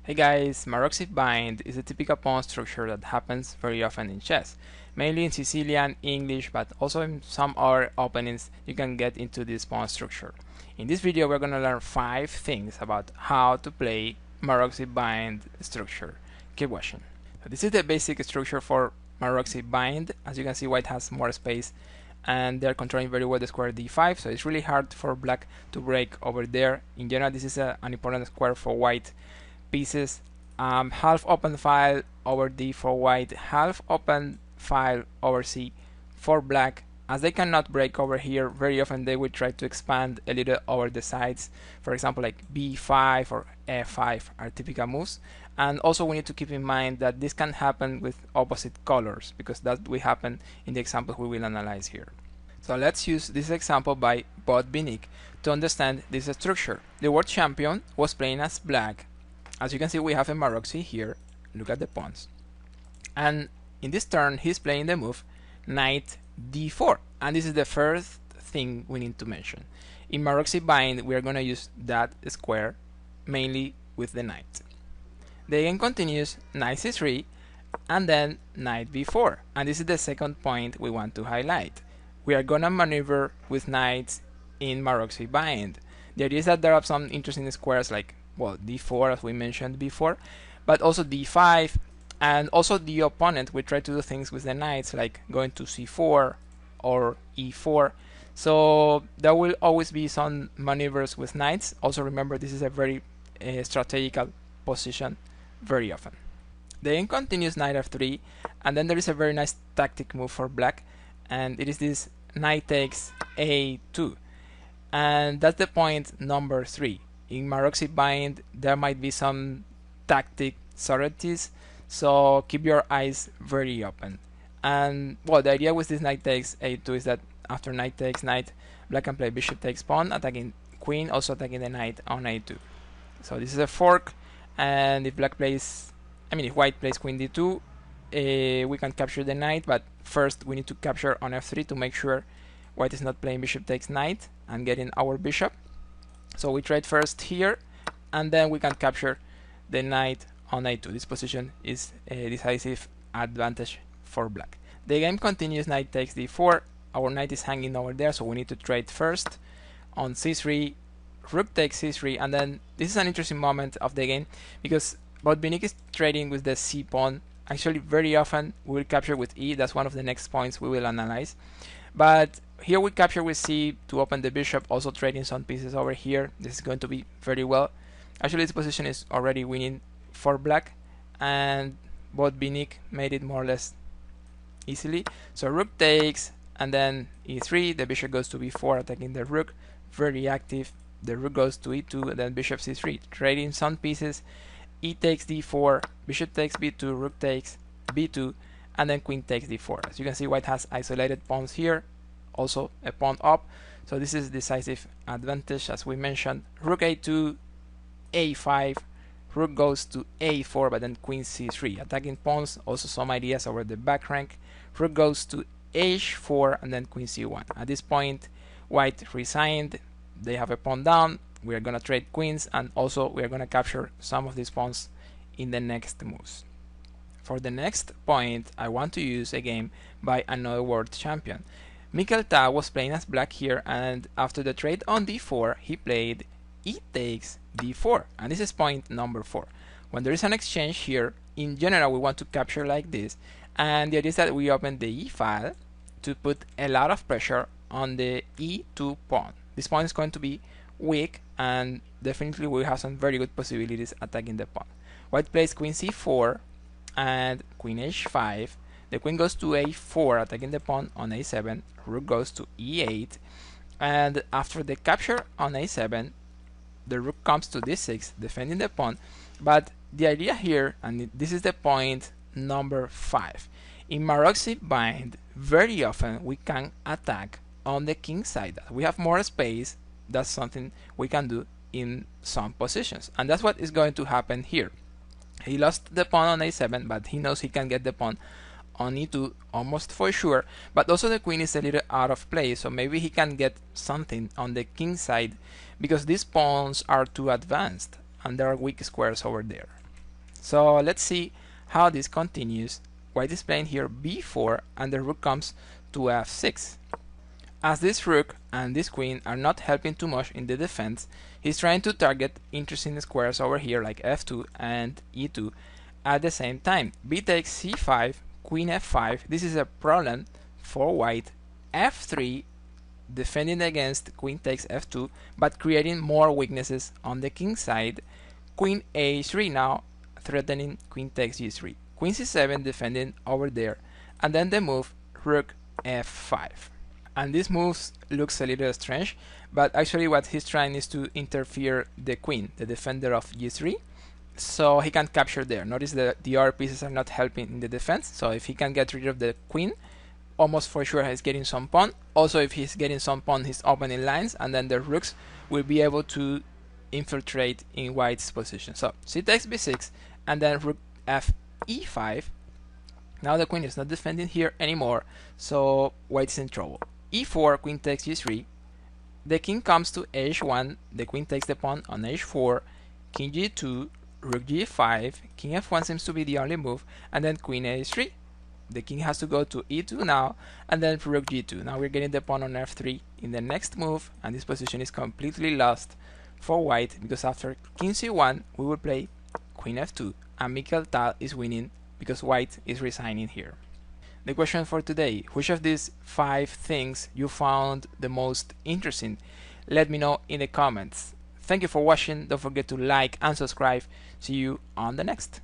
Hey guys, Maroczy Bind is a typical pawn structure that happens very often in chess, mainly in Sicilian, English, but also in some other openings you can get into this pawn structure. In this video we're going to learn 5 things about how to play Maroczy Bind structure. Keep watching. So this is the basic structure for Maroczy Bind. As you can see, white has more space and they're controlling very well the square d5, so it's really hard for black to break over there. In general, this is an important square for white pieces. Half open file over D for white, half open file over C for black. As they cannot break over here, very often they will try to expand a little over the sides. For example, like B5 or F5 are typical moves. And also we need to keep in mind that this can happen with opposite colors, because that will happen in the examples we will analyze here. So let's use this example by Bind to understand this structure. The world champion was playing as black. As you can see, we have a Maroczy here. Look at the pawns. And in this turn, he's playing the move knight d4. And this is the first thing we need to mention. In Maroczy Bind, we are going to use that square mainly with the knight. The game continues knight c3 and then knight b4. And this is the second point we want to highlight. We are going to maneuver with knights in Maroczy Bind. The idea is that there are some interesting squares like, well, d4 as we mentioned before, but also d5, and also the opponent will try to do things with the knights like going to c4 or e4. So there will always be some maneuvers with knights. Also remember, this is a very strategical position very often. The game continues knight f3, and then there is a very nice tactic move for black, and it is this knight takes a2, and that's the point number 3. In Maroczy Bind, there might be some tactic subtleties, so keep your eyes very open. And well, the idea with this knight takes a2 is that after knight takes knight, black can play bishop takes pawn, attacking queen, also attacking the knight on a2. So this is a fork, and if black plays, if white plays queen d2, we can capture the knight, but first we need to capture on f3 to make sure white is not playing bishop takes knight and getting our bishop. So we trade first here, and then we can capture the knight on a2. This position is a decisive advantage for black. The game continues knight takes d4. Our knight is hanging over there, so we need to trade first on c3, rook takes c3, and then this is an interesting moment of the game because Bind is trading with the c pawn. Actually, very often we will capture with e. That's one of the next points we will analyze. But here we capture with c to open the bishop, also trading some pieces over here. This is going to be very well. Actually, this position is already winning for black, and Bind made it more or less easily. So rook takes, and then e3, the bishop goes to b4, attacking the rook, very active. The rook goes to e2, and then bishop c3, trading some pieces. E takes d4, bishop takes b2, rook takes b2, and then queen takes d4. As you can see, white has isolated pawns here, also a pawn up, so this is decisive advantage as we mentioned. Rook a2, a5, rook goes to a4, but then queen c3, attacking pawns, also some ideas over the back rank. Rook goes to h4, and then queen c1. At this point, white resigned, they have a pawn down. We are going to trade queens, and also we are going to capture some of these pawns in the next moves. For the next point, I want to use a game by another world champion. Michechess was playing as black here, and after the trade on d4, he played e takes d4, and this is point number 4. When there is an exchange here, in general we want to capture like this, and the idea is that we open the e file to put a lot of pressure on the e2 pawn. This pawn is going to be weak, and definitely we have some very good possibilities attacking the pawn. White plays queen c4 and queen h5. The queen goes to a4, attacking the pawn on a7. Rook goes to e8, and after the capture on a7, the rook comes to d6, defending the pawn. But the idea here, and this is the point number 5, in Maroczy Bind, very often we can attack on the king side. We have more space. That's something we can do in some positions, and that's what is going to happen here. He lost the pawn on a7, but he knows he can get the pawn on e2 almost for sure, but also the queen is a little out of place, so maybe he can get something on the king side because these pawns are too advanced and there are weak squares over there. So let's see how this continues. White is playing here b4 and the rook comes to f6. As this rook and this queen are not helping too much in the defense, he's trying to target interesting squares over here like f2 and e2 at the same time. B takes c5, queen f5. This is a problem for white. f3, defending against queen takes f2, but creating more weaknesses on the king side. Queen a3 now, threatening queen takes g3. Queen c7 defending over there, and then the move rook f5. And this move looks a little strange, but actually what he's trying is to interfere the queen, the defender of g3, so he can capture there. Notice that the other pieces are not helping in the defense, so if he can get rid of the queen, almost for sure he's getting some pawn. Also, if he's getting some pawn, he's opening lines, and then the rooks will be able to infiltrate in white's position. So c takes b6, and then rook f e5. Now the queen is not defending here anymore, so white is in trouble. e4, queen takes g3. The king comes to h1, the queen takes the pawn on h4, king g2, rook g5, king f1 seems to be the only move, and then queen a3. The king has to go to e2 now, and then rook g2. Now we're getting the pawn on f3 in the next move, and this position is completely lost for white, because after king c1 we will play queen f2, and Mikhail Tal is winning because white is resigning here. The question for today: which of these 5 things you found the most interesting? Let me know in the comments. Thank you for watching. Don't forget to like and subscribe. See you on the next.